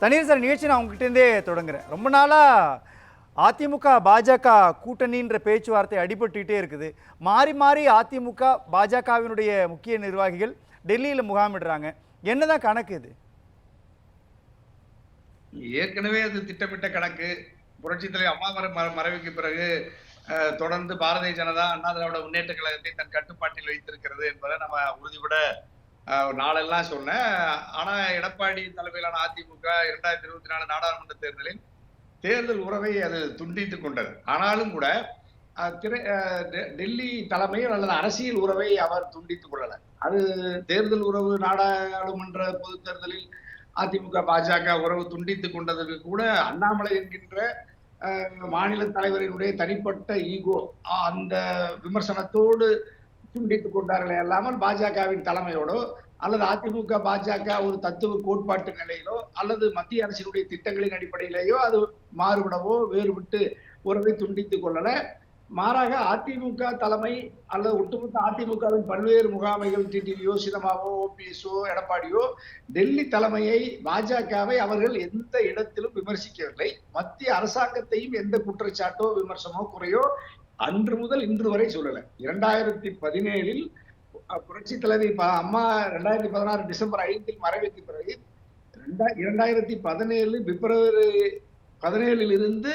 தனியார் சார் நிகழ்ச்சி நான் உங்ககிட்டேருந்தே தொடங்குறேன். ரொம்ப நாளாக அதிமுக பாஜக கூட்டணின்ற பேச்சுவார்த்தை அடிபட்டுக்கிட்டே இருக்குது. மாறி மாறி அதிமுக பாஜகவினுடைய முக்கிய நிர்வாகிகள் டெல்லியில் முகாமிடுறாங்க. என்னதான் கணக்கு இது? ஏற்கனவே அது திட்டமிட்ட கணக்கு. புரட்சித் தலைவர் அம்மா மறைவுக்கு பிறகு தொடர்ந்து பாரதிய ஜனதா அண்ணா திராவிட முன்னேற்ற கழகத்தை தன் கட்டுப்பாட்டில் வைத்திருக்கிறது என்பதை நம்ம உறுதிபட நாளெல்லாம் சொன்னேன். ஆனா எடப்பாடி தலைமையிலான அதிமுக 2024 நாடாளுமன்ற தேர்தலில் தேர்தல் உறவை அது துண்டித்துக் கொண்டது. ஆனாலும் கூட டெல்லி தலைமையில் அல்லது அரசியல் உறவை அவர் துண்டித்துக் கொள்ளல. அது தேர்தல் உறவு நாடாளுமன்ற பொது தேர்தலில் அதிமுக பாஜக உறவு துண்டித்துக் கொண்டதற்கு கூட அண்ணாமலை என்கின்ற மாநில தலைவரினுடைய தனிப்பட்ட ஈகோ அந்த விமர்சனத்தோடு துண்டித்துக் கொண்டார்களே அல்லாமல் பாஜகவின் தலைமையோடோ அல்லது அதிமுக பாஜக ஒரு தத்துவ கோட்பாட்டு நிலையிலோ அல்லது மத்திய அரசினுடைய திட்டங்களின் அடிப்படையிலேயோ அது மாறுபடவோ வேறுபட்டு உறவை துண்டித்துக் கொள்ளல. மாறாக அதிமுக தலைமை அல்லது ஒட்டுமொத்த அதிமுகவின் பல்வேறு முகாமைகள் டிடிவியோ சிதமாவோ ஓபிஎஸ்ஓ எடப்பாடியோ டெல்லி தலைமையை பாஜகவை அவர்கள் எந்த இடத்திலும் விமர்சிக்கவில்லை. மத்திய அரசாங்கத்தையும் எந்த குற்றச்சாட்டோ விமர்சனமோ குறையோ அன்று முதல் இன்று வரை சொல்லல. 2017 புரட்சி தலைவி அம்மா 2016 டிசம்பர் 5 மறைவுக்கு பிறகு 2017 பிப்ரவரி 17 இருந்து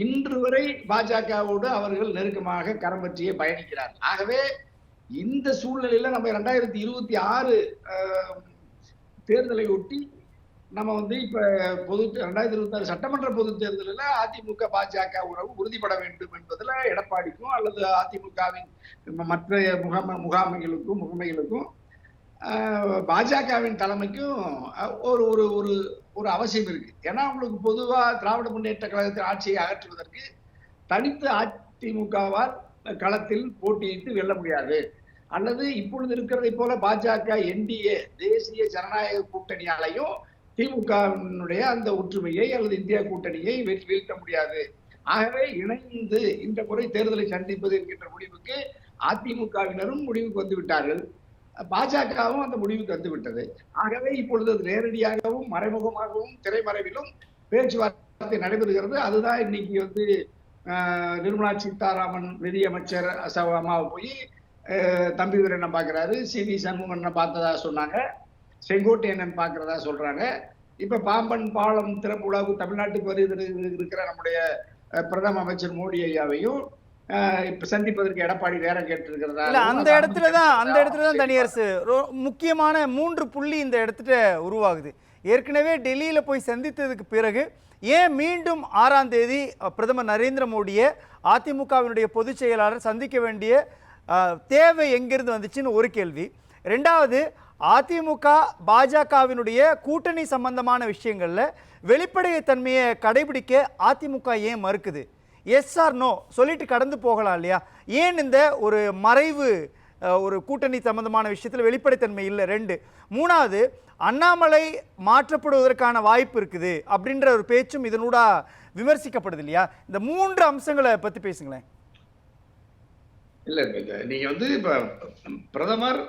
இன்று வரை பாஜகவோடு அவர்கள் நெருக்கமாக கரம் பற்றியே பயணிக்கிறார். ஆகவே இந்த சூழ்நிலையில நம்ம 2026 தேர்தலை ஒட்டி நம்ம இப்ப 2026 சட்டமன்ற பொது தேர்தலில் அதிமுக பாஜக உறவு உறுதிப்பட வேண்டும் என்பதுல எடப்பாடிக்கும் அல்லது அதிமுகவின் மற்ற முகமைகளுக்கும் பாஜகவின் தலைமைக்கும் ஒரு ஒரு ஒரு ஒரு அவசியம் இருக்கு. ஏன்னா உங்களுக்கு பொதுவா திராவிட முன்னேற்ற கழகத்தின் ஆட்சியை அகற்றுவதற்கு தனித்து அதிமுகவால் களத்தில் போட்டியிட்டு வெல்ல முடியாது. அல்லது இப்பொழுது இருக்கிறதை போல பாஜக என்டிஏ தேசிய ஜனநாயக கூட்டணியாலையும் திமுகவினுடைய அந்த ஒற்றுமையை அல்லது இந்தியா கூட்டணியை வீழ்த்த முடியாது. ஆகவே இணைந்து இந்த முறை தேர்தலை சந்திப்பது என்கின்ற முடிவுக்கு அதிமுகவினரும் முடிவுக்கு வந்து விட்டார்கள். பாஜகவும் அந்த முடிவுக்கு வந்து விட்டது. ஆகவே இப்பொழுது நேரடியாகவும் மறைமுகமாகவும் திரைமறைவிலும் பேச்சுவார்த்தை நடைபெறுகிறது. அதுதான் இன்னைக்கு நிர்மலா சீதாராமன் நிதியமைச்சர் அம்மாவை போய் தம்பி வீரனை பார்க்கிறாரு, சி.வி. சண்முகனை பார்த்ததா சொன்னாங்க, செங்கோட்டையன் பார்க்கிறதா சொல்றாங்க. இப்ப பாம்பன் பாலம் திறப்பு விழாவுக்கு தமிழ்நாட்டுக்கு இருக்கிற நம்முடைய பிரதம அமைச்சர் மோடி ஐயாவையும் இப்ப சந்திப்பதற்கு எடப்பாடி நேரம் கேட்டிருக்கிறதா. அந்த இடத்துலதான் தனியரசு முக்கியமான 3 புள்ளி இந்த இடத்துல உருவாகுது. ஏற்கனவே டெல்லியில போய் சந்தித்ததுக்கு பிறகு ஏன் மீண்டும் 6ஆம் தேதி பிரதமர் நரேந்திர மோடியை அதிமுகவினுடைய பொதுச் செயலாளர் சந்திக்க வேண்டிய தேவை எங்கிருந்து வந்துச்சுன்னு ஒரு கேள்வி. 2வது, அதிமுக பாஜகவினுடைய கூட்டணி சம்பந்தமான விஷயங்கள்ல வெளிப்படைத்தன்மையை கடைபிடிக்க அதிமுக ஏன் மறுக்குது? எஸ் ஆர் நோ சொல்லிட்டு கடந்து போகலாம் இல்லையா? ஏன் இந்த ஒரு மறைவு ஒரு கூட்டணி சம்பந்தமான விஷயத்தில் வெளிப்படைத்தன்மை இல்லை? 2, 3வது, அண்ணாமலை மாற்றப்படுவதற்கான வாய்ப்பு இருக்குது அப்படின்ற ஒரு பேச்சும் இதனூட விமர்சிக்கப்படுது இல்லையா? இந்த 3 அம்சங்களை பத்தி பேசுங்களேன். இல்ல நீங்க இப்ப பிரதமர்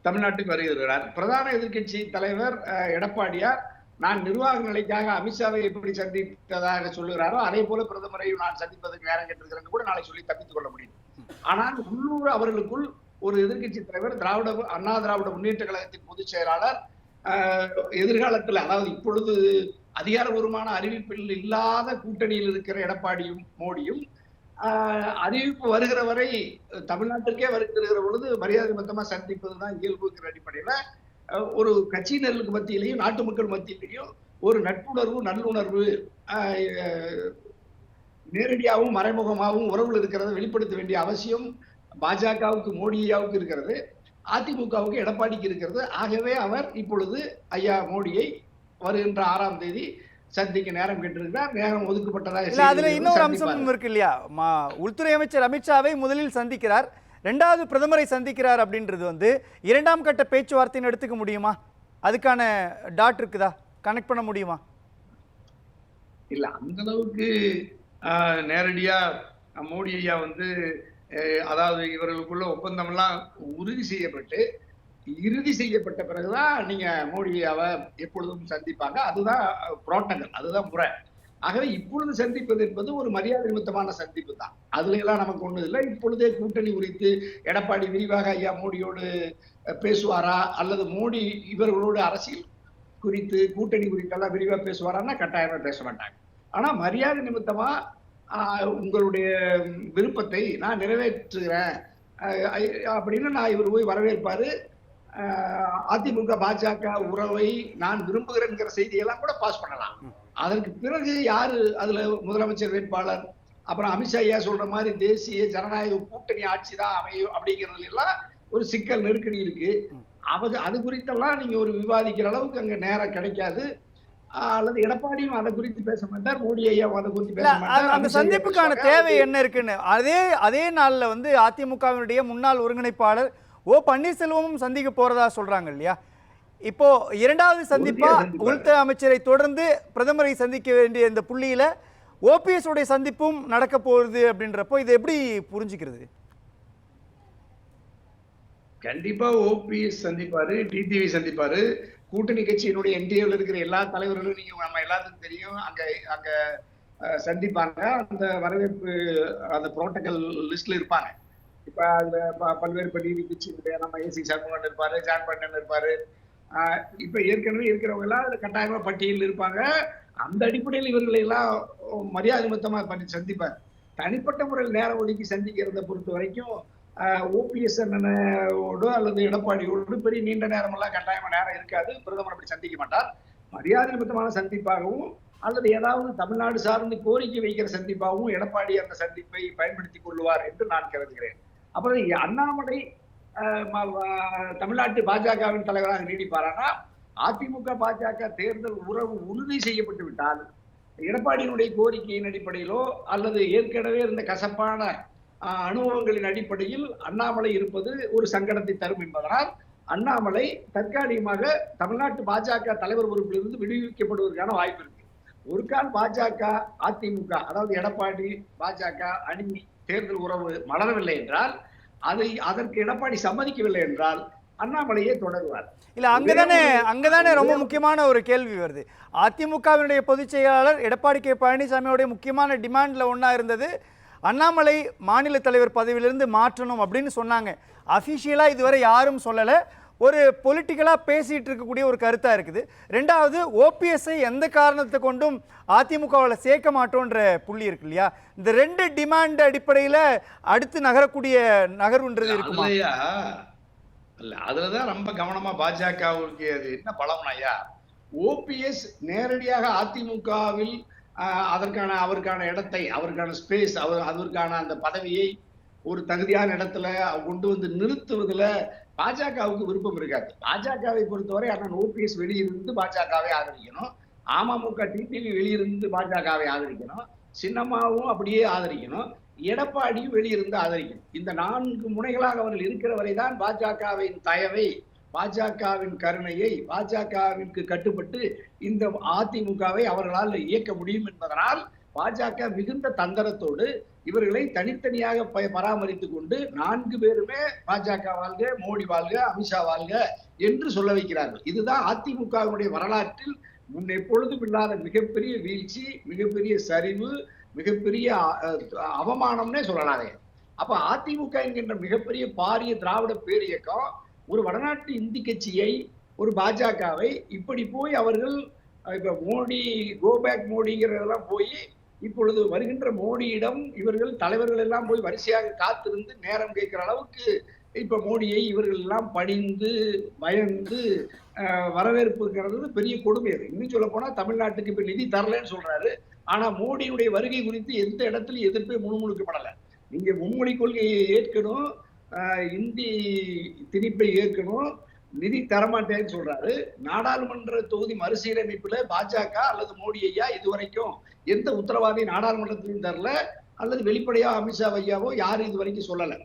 தமிழ்நாட்டுக்கு வருகிறார். பிரதான எதிர்கட்சி தலைவர் எடப்பாடியார் நான் நிர்வாக நிலைக்காக அமித்ஷாவை எப்படி சந்தித்ததாக சொல்லுகிறாரோ அதே போல பிரதமரையும் நான் சந்திப்பதற்கு நேரம் கேட்டிருக்கிறேன் கூட நாளை சொல்லி தப்பித்துக் கொள்ள முடியும். ஆனால் உள்ளூர் அவர்களுக்குள் ஒரு எதிர்கட்சி தலைவர் அண்ணா திராவிட முன்னேற்ற கழகத்தின் பொதுச் செயலாளர் எதிர்காலத்தில் அதாவது இப்பொழுது அதிகாரபூர்வமான அறிவிப்பில் இல்லாத கூட்டணியில் இருக்கிற எடப்பாடியும் மோடியும் அறிவிப்பு வருகிற வரை தமிழ்நாட்டிற்கே வருகிற பொழுது மரியாதை மொத்தமா சந்திப்பதுதான் இயல்புங்கிற அடிப்படையில ஒரு கட்சியினருக்கு மத்தியிலையும் நாட்டு மக்கள் மத்தியிலையும் ஒரு நட்புணர்வு நல்லுணர்வு நேரடியாகவும் மறைமுகமாகவும் உறவுகள் இருக்கிறத வெளிப்படுத்த வேண்டிய அவசியம் பாஜகவுக்கு மோடியாவுக்கு இருக்கிறது, அதிமுகவுக்கு எடப்பாடிக்கு இருக்கிறது. ஆகவே அவர் இப்பொழுது ஐயா மோடியை வருகின்ற 6ஆம் தேதி சந்திக்க நேரம் கேட்டிருக்கிறார். நேரம் ஒதுக்கப்பட்டதாக அதுல இன்னொரு அம்சம் இருக்கு இல்லையா? உள்துறை அமைச்சர் அமித்ஷாவை முதலில் சந்திக்கிறார், 2வது பிரதமரை சந்திக்கிறார் அப்படின்றது 2ஆம் கட்ட பேச்சுவார்த்தைன்னு எடுத்துக்க முடியுமா? அதுக்கான டாட் இருக்குதா? கனெக்ட் பண்ண முடியுமா? இல்ல அந்த அளவுக்கு நேரடியா மோடி ஐயா அதாவது இவர்களுக்குள்ள ஒப்பந்தம் எல்லாம் உறுதி செய்யப்பட்டு இறுதி செய்யப்பட்ட பிறகுதான் நீங்க மோடியாவை எப்பொழுதும் சந்திப்பாங்க. அதுதான் புரோட்டோகால், அதுதான் முறை. ஆகவே இப்பொழுது சந்திப்பது என்பது ஒரு மரியாதை நிமித்தமான சந்திப்பு தான். அதுல எல்லாம் நமக்கு ஒண்ணும் இல்லை. இப்பொழுதே கூட்டணி குறித்து எடப்பாடி விரிவாக ஐயா மோடியோடு பேசுவாரா, அல்லது மோடி இவர்களோடு அரசியல் குறித்து கூட்டணி குறித்தெல்லாம் விரிவா பேசுவாரான்னா கட்டாயமா பேச மாட்டாங்க. ஆனா மரியாதை நிமித்தமா உங்களுடைய விருப்பத்தை நான் நிறைவேற்றுகிறேன் அப்படின்னு நான் இவர் போய் வரவேற்பாரு. அதிமுக பாஜக உறவை நான் விரும்புகிறேங்கிற செய்தியெல்லாம் கூட பாஸ் பண்ணலாம். அதற்கு பிறகு யாரு அதுல முதலமைச்சர் வேட்பாளர், அப்புறம் அமித்ஷா ஐயா சொல்ற மாதிரி தேசிய ஜனநாயக கூட்டணி ஆட்சி தான் அமையும் அப்படிங்கிறதுல எல்லாம் ஒரு சிக்கல் நெருக்கடி இருக்கு. அது குறித்தெல்லாம் நீங்க ஒரு விவாதிக்கிற அளவுக்கு அங்க நேரம் கிடைக்காது. அல்லது எடப்பாடியும் அதை குறித்து பேச மாட்டார், மோடி ஐயா அதை குறித்து பேச மாட்டார். அந்த சந்திப்புக்கான தேவை என்ன இருக்குன்னு அதே நாள்ல வந்து அதிமுகவினுடைய முன்னாள் ஒருங்கிணைப்பாளர் ஓ பன்னீர்செல்வமும் சந்திக்க போறதா சொல்றாங்க இல்லையா? இப்போ இரண்டாவது சந்திப்பா உள்துறை அமைச்சரை தொடர்ந்து பிரதமரை சந்திக்க வேண்டிய இந்த புள்ளியில ஓபிஎஸ் உடைய சந்திப்பும் நடக்க போகுது அப்படின்றப்போ இதை எப்படி புரிஞ்சுக்கிறது? கண்டிப்பா ஓபிஎஸ் சந்திப்பாரு, டிடிவி சந்திப்பாரு. கூட்டணி கட்சியினுடைய என்டிஏவில் இருக்கிற எல்லா தலைவர்களும் நீங்க நம்ம எல்லாத்துக்கும் தெரியும் அங்க அங்க சந்திப்பாங்க. அந்த வரவேற்பு அந்த புரோட்டோகால் லிஸ்ட்ல இருப்பாங்க. இப்ப அந்த பல்வேறு நீதி கட்சி நம்ம ஏசி சண்முகன் இருப்பாரு, ஜான் பண்டன் இருப்பாரு. இப்ப ஏற்கனவே இருக்கிறவங்க எல்லாம் கட்டாயமா பட்டியலில் இருப்பாங்க. அந்த அடிப்படையில் இவர்களை எல்லாம் மரியாதை நிமித்தமா பண்ணி சந்திப்பார். தனிப்பட்ட முறையில் நேரம் ஒதுக்கி சந்திக்கிறத பொறுத்த வரைக்கும் ஓபிஎஸ் அண்ணனோடு அல்லது எடப்பாடியோடு பெரிய நீண்ட நேரம் எல்லாம் கட்டாயமா நேரம் இருக்காது. பிரதமர் அப்படி சந்திக்க மாட்டார். மரியாதை நிமித்தமான சந்திப்பாகவும் அல்லது ஏதாவது தமிழ்நாடு சார்ந்து கோரிக்கை வைக்கிற சந்திப்பாகவும் எடப்பாடி அந்த சந்திப்பை பயன்படுத்திக் கொள்வார் என்று நான் கருதுகிறேன். அப்புறம் அண்ணாமலை தமிழ்நாட்டு பாஜகவின் தலைவராக நீடிப்பாரானா, அதிமுக பாஜக தேர்தல் உறவு உறுதி செய்யப்பட்டு விட்டால் எடப்பாடியினுடைய கோரிக்கையின் அடிப்படையிலோ அல்லது ஏற்கனவே இருந்த கசப்பான அனுபவங்களின் அடிப்படையில் அண்ணாமலை இருப்பது ஒரு சங்கடத்தை தரும் என்பதனால் அண்ணாமலை தற்காலிகமாக தமிழ்நாட்டு பாஜக தலைவர் பொறுப்பிலிருந்து விடுவிக்கப்படுவதற்கான வாய்ப்பு இருக்கு. ஒரு கால் பாஜக அதிமுக அதாவது எடப்பாடி பாஜக அணி தேர்தல் உறவு மலரவில்லை என்றால், அதற்கு எடப்பாடி சம்மதிக்கவில்லை என்றால் அண்ணாமலையே தொடருவார். இல்ல அங்கதானே ரொம்ப முக்கியமான ஒரு கேள்வி வருது. அதிமுகவினுடைய பொதுச் செயலாளர் எடப்பாடி கே பழனிசாமியோடைய முக்கியமான டிமாண்ட்ல ஒன்னா இருந்தது அண்ணாமலை மாநில தலைவர் பதவியிலிருந்து மாற்றணும் அப்படின்னு சொன்னாங்க. அஃபிஷியலா இதுவரை யாரும் சொல்லல, ஒரு பொலிட்டிக்கலா பேசிட்டு இருக்கக்கூடிய ஒரு கருத்தா இருக்குது. ரெண்டாவது ஓபிஎஸ்ஐ எந்த காரணத்தை கொண்டும் அதிமுகவில் சேர்க்க மாட்டோன்ற புள்ளி இருக்கு இல்லையா? இந்த ரெண்டு டிமாண்ட் அடிப்படையில அடுத்து நகரக்கூடிய நகர்வுன்றது இருக்குமா? இல்ல அதுலதான் ரொம்ப கவனமா பாஜகவுக்கு அது என்ன பலம்னா ஐயா, ஓபிஎஸ் நேரடியாக அதிமுகவில் அவருக்கான இடத்தை, அவருக்கான ஸ்பேஸ், அதற்கான அந்த பதவியை ஒரு தகுதியான இடத்துல கொண்டு வந்து நிறுத்துவதில் பாஜகவுக்கு விருப்பம் இருக்காது. பாஜகவை பொறுத்தவரை அண்ணன் ஓபிஎஸ் வெளியிருந்து பாஜகவை ஆதரிக்கணும், அமமுக டிடிவி வெளியிருந்து பாஜகவை ஆதரிக்கணும், சின்னம்மாவும் அப்படியே ஆதரிக்கணும், எடப்பாடியும் வெளியிருந்து ஆதரிக்கணும். இந்த 4 முனைகளாக அவர்கள் இருக்கிற வரைதான் பாஜகவின் தயவை, பாஜகவின் கருணையை, பாஜகவிற்கு கட்டுப்பட்டு இந்த அதிமுகவை அவர்களால் இயக்க முடியும் என்பதனால் பாஜக மிகுந்த தந்திரத்தோடு இவர்களை தனித்தனியாக பராமரித்துக் கொண்டு 4 பேருமே பாஜக வாழ்க, மோடி வாழ்க, அமித்ஷா வாழ்க என்று சொல்ல வைக்கிறார்கள். இதுதான் அதிமுகவுடைய வரலாற்றில் முன் எப்பொழுதும் இல்லாத மிகப்பெரிய வீழ்ச்சி, மிகப்பெரிய சரிவு, மிகப்பெரிய அவமானம்னே சொல்லலாதே. அப்ப அதிமுக என்கின்ற மிகப்பெரிய பாரிய திராவிட பேரியக்கம் ஒரு வடநாட்டு இந்தி கட்சியை, ஒரு பாஜகவை இப்படி போய் அவர்கள் இப்ப மோடி கோபேக் மோடிங்கிறதெல்லாம் போய் இப்பொழுது வருகின்ற மோடியிடம் இவர்கள் தலைவர்கள் எல்லாம் போய் வரிசையாக காத்திருந்து நேரம் கேட்கிற அளவுக்கு இப்ப மோடியை இவர்கள் எல்லாம் பணிந்து பயந்து வரவேற்புங்கிறது பெரிய கொடுமை. அது இன்னும் சொல்ல போனா தமிழ்நாட்டுக்கு இப்ப நிதி தரலன்னு சொல்றாரு. ஆனா மோடியுடைய வருகை குறித்து எந்த இடத்துலயும் எதிர்ப்பே முன்முழுக்கப்படல. நீங்க மும்மொழி கொள்கையை ஏற்கணும், இந்தி திணிப்பை ஏற்கணும், நிதி தரமாட்டேன்னு சொல்றாரு. நாடாளுமன்ற தொகுதி மறுசீரமைப்புல பாஜக அல்லது மோடி ஐயா இதுவரைக்கும் எந்த உத்தரவாதி நாடாளுமன்றத்திலும் தரல, அல்லது வெளிப்படையா அமித்ஷா ஐயாவோ யாரும் இது வரைக்கும் சொல்லல.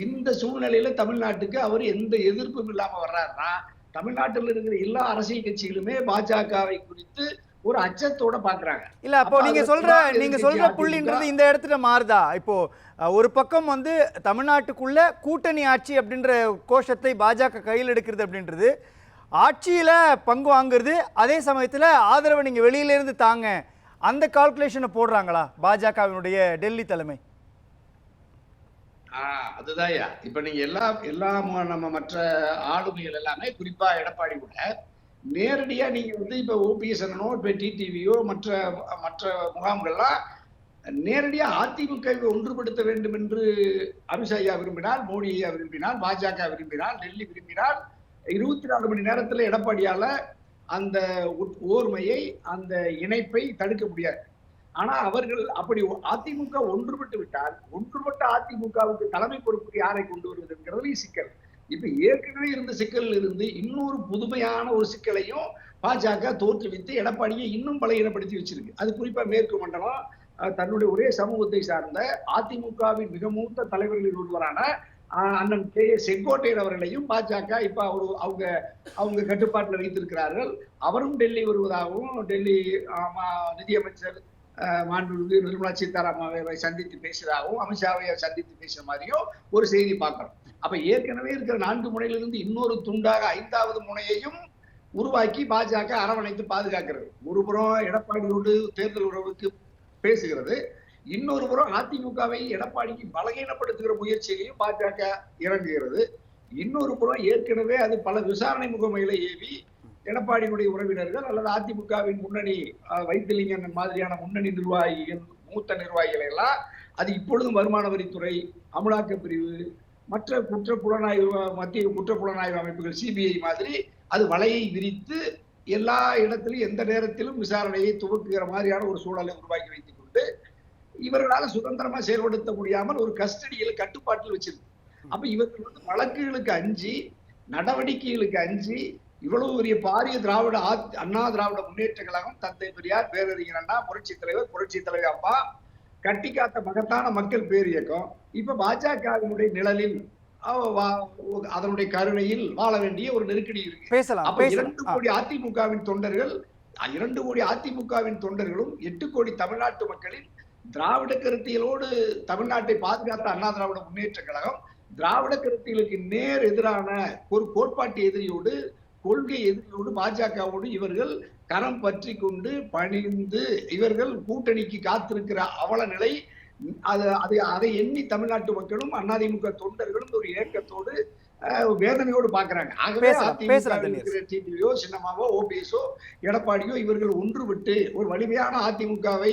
இந்த சூழ்நிலையில தமிழ்நாட்டுக்கு அவர் எந்த எதிர்ப்பும் இல்லாம வர்றாருன்னா, தமிழ்நாட்டில் இருக்கிற எல்லா அரசியல் கட்சிகளுமே பாஜகவை குறித்து ஒரு அச்சத்தோட பாக்குறாங்க. இல்ல அப்போ அப்ப நீங்க அதுல சொல்ற பிரதான நீங்க எதிர்க்கட்சி சொல்ற அதிமுக. புள்ளின்றது இந்த இடத்துல மாறுதா? இப்போ ஒரு பக்கம் வந்து தமிழ்நாட்டுக்குள்ள கூட்டணி ஆட்சி அப்படின்ற கோஷத்தை பாஜக கையில் எடுக்கிறது அப்படின்றது, ஆட்சியில பங்கு வாங்குறது, அதே சமயத்துல ஆதரவை நீங்க வெளியில இருந்து தாங்க, அந்த கால்குலேஷனை போடுறாங்களா பாஜகவினுடைய டெல்லி தலைமை? அதுதான்யா. இப்ப நீங்க நம்ம மற்ற ஆளுமைகள் எல்லாமே குறிப்பா எடப்பாடி கூட நேரடியா நீங்க வந்து இப்ப ஓபிஎஸ் அண்ணனோ இப்ப டிடிவியோ மற்ற மற்ற முகாம்கள்லாம் நேரடியா அதிமுகவை ஒன்றுபடுத்த வேண்டும் என்று அமித்ஷா ஐயா விரும்பினால், மோடி ஐயா விரும்பினால், பாஜக விரும்பினால், டெல்லி விரும்பினால் 24 மணி நேரத்துல எடப்பாடியால அந்த ஓர்மையை, அந்த இணைப்பை தடுக்க முடியாது. ஆனா அவர்கள் அப்படி அதிமுக ஒன்றுபட்டு விட்டால், ஒன்றுபட்ட அதிமுகவுக்கு தலைமை பொறுப்புக்கு யாரை கொண்டு வருவது என்கிறது சிக்கல். இப்ப ஏற்கனவே இருந்த சிக்கலில் இருந்து இன்னொரு புதுமையான ஒரு சிக்கலையும் பாஜக தோற்றுவித்து எடப்பாடியை இன்னும் பலகீனப்படுத்தி வச்சிருக்கு. அது குறிப்பா மேற்கு மண்டலம் தன்னுடைய ஒரே சமூகத்தை சார்ந்த அதிமுகவின் மிக மூத்த தலைவர்களில் ஒருவரான அண்ணன் செங்கோட்டையன் அவர்களையும் பாஜக இப்ப அவங்க கட்டுப்பாட்டில் வைத்திருக்கிறார்கள். அவரும் டெல்லி வருவதாகவும், டெல்லி நிதியமைச்சர் மாண்புமிகு நிர்மலா சீதாராமனை சந்தித்து பேசுவதாகவும், அமித்ஷாவை சந்தித்து பேசுற மாதிரியும் ஒரு செய்தி பார்க்கிறோம். அப்ப ஏற்கனவே இருக்கிற 4 முனையிலிருந்து இன்னொரு துண்டாக 5வது முனையையும் உருவாக்கி பாஜக அரவணைத்து பாதுகாக்கிறது. ஒரு புறம் எடப்பாடியோடு தேர்தல் உறவுக்கு பேசுகிறது, இன்னொரு புறம் அதிமுகவை எடப்பாடிக்கு பலகீனப்படுத்துகிற முயற்சியிலையும் பாஜக இறங்குகிறது. இன்னொரு புறம் ஏற்கனவே அது பல விசாரணை முகமைகளை ஏவி எடப்பாடியினுடைய உறவினர்கள் அல்லது அதிமுகவின் முன்னணி வைத்திலிங்கன் மாதிரியான முன்னணி நிர்வாகிகள், மூத்த நிர்வாகிகள் எல்லாம் அது இப்பொழுதும் வருமான வரித்துறை, அமலாக்க பிரிவு, மற்ற மத்திய குற்றப்புலனாய்வு அமைப்புகள் சிபிஐ மாதிரி அது வலையை விரித்து எல்லா இடத்திலும் எந்த நேரத்திலும் விசாரணையை துவக்குகிற மாதிரியான ஒரு சூழலை உருவாக்கி வைத்துக் கொண்டு இவர்களால் சுதந்திரமா செயல்படுத்த முடியாமல் ஒரு கஸ்டடியில் கட்டுப்பாட்டில் வச்சிருக்கு. அப்ப இவர்கள் வந்து வழக்குகளுக்கு அஞ்சி, நடவடிக்கைகளுக்கு அஞ்சி இவ்வளவு பெரிய பாரிய அண்ணா திராவிட முன்னேற்ற கழகம், தந்தை பெரியார், பேரறிஞர் அண்ணா, புரட்சி தலைவர் அப்பா, கட்டி காத்த மகத்தான மக்கள் பேரியக்கம் இப்ப பாஜகவினுடைய நிழலில் அதனுடைய கருணையில் வாழ வேண்டிய ஒரு நெருக்கடி இருக்கு. அப்ப 2 கோடி அதிமுகவின் தொண்டர்கள், 2 கோடி அதிமுகவின் தொண்டர்களும் 8 கோடி தமிழ்நாட்டு மக்களின் திராவிட கருத்தியலோடு தமிழ்நாட்டை பாதுகாத்த அண்ணா திராவிட முன்னேற்ற கழகம் திராவிட கருத்தியலுக்கு நேர் எதிரான ஒரு கோட்பாட்டு எதிரியோடு, கொள்கை எதிரியோடு பாஜகவோடு இவர்கள் கரம் பற்றி கொண்டு பணிந்து இவர்கள் கூட்டணிக்கு காத்திருக்கிற அவல நிலை. அதை எண்ணி தமிழ்நாட்டு மக்களும் அதிமுக தொண்டர்களும் ஒரு ஏக்கத்தோடு வேதனையோடு பாக்குறாங்க. ஆகவே அதிமுக டிடிவியோ, சின்னமாவோ, ஓபிஎஸோ, எடப்பாடியோ இவர்கள் ஒன்றுபட்டு ஒரு வலிமையான அதிமுகவை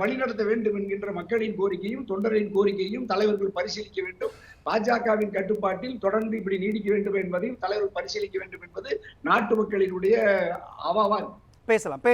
வழிநடத்த வேண்டும் என்கின்ற மக்களின் கோரிக்கையும் தொண்டரின் கோரிக்கையும் தலைவர்கள் பரிசீலிக்க வேண்டும். பாஜகவின் கட்டுப்பாட்டில் தொடர்ந்து இப்படி நீடிக்க வேண்டும் என்பதையும் தலைவர்கள் பரிசீலிக்க வேண்டும் என்பது நாட்டு மக்களினுடைய அவாவான். பேசலாம்.